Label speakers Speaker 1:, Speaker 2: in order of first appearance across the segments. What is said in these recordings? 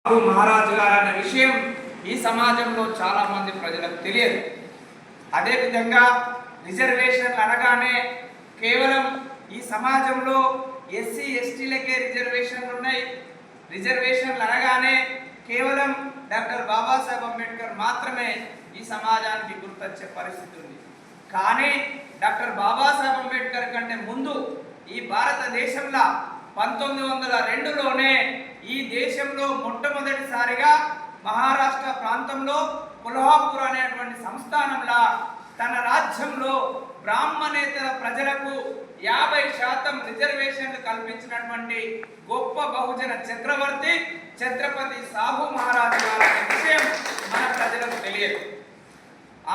Speaker 1: మహారాజు గారు అనే విషయం ఈ సమాజంలో చాలా మంది ప్రజలకు తెలియదు. అదేవిధంగా రిజర్వేషన్లు అనగానే కేవలం ఈ సమాజంలో ఎస్సీ ఎస్టీలకే రిజర్వేషన్లు ఉన్నాయి. రిజర్వేషన్లు అనగానే కేవలం డాక్టర్ బాబాసాహెబ్ అంబేద్కర్ మాత్రమే ఈ సమాజానికి గుర్తొచ్చే పరిస్థితి ఉంది. కానీ డాక్టర్ బాబాసాహెబ్ అంబేద్కర్ కంటే ముందు ఈ భారతదేశంలో 1902లోనే ఈ దేశంలో మొట్టమొదటిసారిగా మహారాష్ట్ర ప్రాంతంలో కొల్హాపూర్ అనేటువంటి సంస్థానంలో తన రాజ్యంలో బ్రాహ్మణేతర ప్రజలకు 50% రిజర్వేషన్లు కల్పించినటువంటి గొప్ప బహుజన చక్రవర్తి ఛత్రపతి సాహు మహారాజు గారి విషయం మన ప్రజలకు తెలియదు.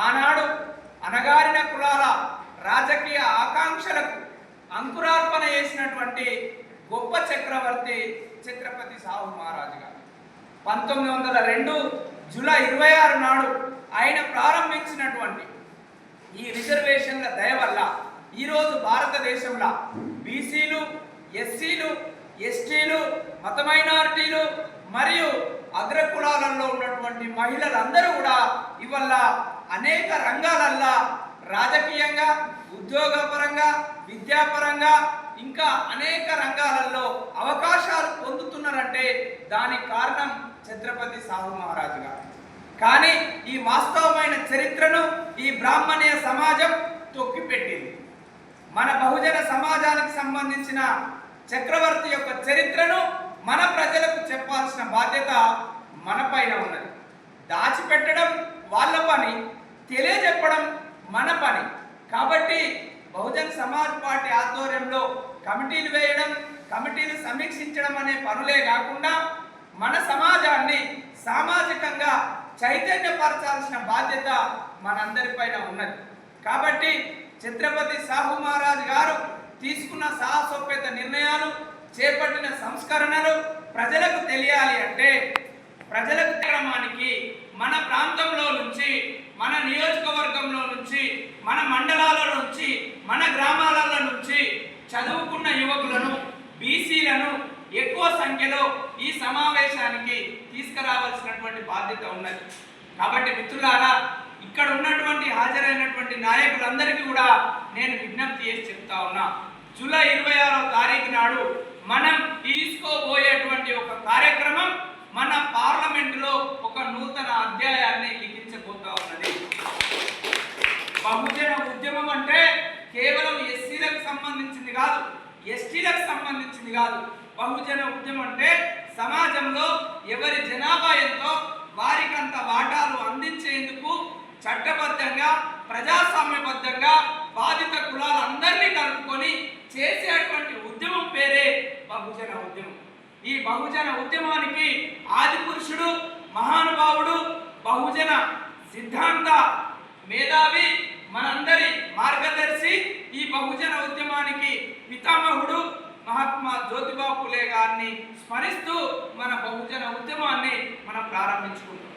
Speaker 1: ఆనాడు అణగారిన కులాల రాజకీయ ఆకాంక్షలకు అంకురార్పణ చేసినటువంటి గొప్ప చక్రవర్తి ఛత్రపతి సాహు మహారాజు గారు 1902 జూలై 26 నాడు ఆయన ప్రారంభించినటువంటి ఈ రిజర్వేషన్ల దయ వల్ల ఈరోజు భారతదేశంలో బీసీలు, ఎస్సీలు, ఎస్టీలు, మత మైనారిటీలు మరియు అగ్రకులాలలో ఉన్నటువంటి మహిళలందరూ కూడా ఇవల్ల అనేక రంగాలల్లో రాజకీయంగా, ఉద్యోగపరంగా, విద్యాపరంగా ఇంకా అనేక రంగాలలో అవకాశాలు పొందుతున్నారంటే దానికి కారణం ఛత్రపతి సాహు మహారాజు గారు. కానీ ఈ వాస్తవమైన చరిత్రను ఈ బ్రాహ్మణీయ సమాజం తొక్కిపెట్టింది. మన బహుజన సమాజానికి సంబంధించిన చక్రవర్తి యొక్క చరిత్రను మన ప్రజలకు చెప్పాల్సిన బాధ్యత మన పైన ఉన్నది. దాచిపెట్టడం వాళ్ళ పని, తెలియజెప్పడం మన పని. కాబట్టి బహుజన్ సమాజ్ పార్టీ ఆధ్వర్యంలో కమిటీలు వేయడం, కమిటీలు సమీక్షించడం అనే పనులే కాకుండా మన సమాజాన్ని సామాజికంగా చైతన్యపరచాల్సిన బాధ్యత మనందరిపైన ఉన్నది. కాబట్టి ఛత్రపతి సాహు మహారాజ్ గారు తీసుకున్న సాహసోపేత నిర్ణయాలు, చేపట్టిన సంస్కరణలు ప్రజలకు తెలియాలి అంటే ప్రజలకు క్రమానికి మన ప్రాంతంలో నుంచి, మన నియోజకవర్గంలో నుంచి, మన మండలాల నుంచి, మన గ్రామాలలో నుంచి చదువుకున్న యువకులను, బీసీలను ఎక్కువ సంఖ్యలో ఈ సమావేశానికి తీసుకురావాల్సినటువంటి బాధ్యత ఉన్నది. కాబట్టి మిత్రులారా, ఇక్కడ ఉన్నటువంటి హాజరైనటువంటి నాయకులందరికీ కూడా నేను విజ్ఞప్తి చేసి చెప్తా ఉన్నా, జూలై 26వ తారీఖు నాడు మనం తీసుకోబోయేటువంటి ఒక కార్యక్రమం మన పార్లమెంటులో ఒక నూతన అధ్యాయాన్ని లిఖించబోతా ఉన్నది. బహుజన ఉద్యమం అంటే కేవలం ఎస్సీలకు సంబంధించింది కాదు, ఎస్టీలకు సంబంధించింది కాదు. బహుజన ఉద్యమం అంటే సమాజంలో ఎవరి జనాభా ఎంతో వారికంత వాటాలు అందించేందుకు చట్టబద్ధంగా, ప్రజాస్వామ్యబద్ధంగా బాధిత కులాలందరినీ కలుపుకొని చేసేటువంటి ఉద్యమం పేరే బహుజన ఉద్యమం. ఈ బహుజన ఉద్యమానికి ఆది పురుషుడు, మహానుభావుడు, బహుజన సిద్ధాంత మేధావి, మనందరి మార్గదర్శి, ఈ బహుజన ఉద్యమానికి పితామహుడు మహాత్మా జ్యోతిబా ఫులే గారిని స్మరిస్తూ మన బహుజన ఉద్యమాన్ని మనం ప్రారంభించుకుంటున్నాం.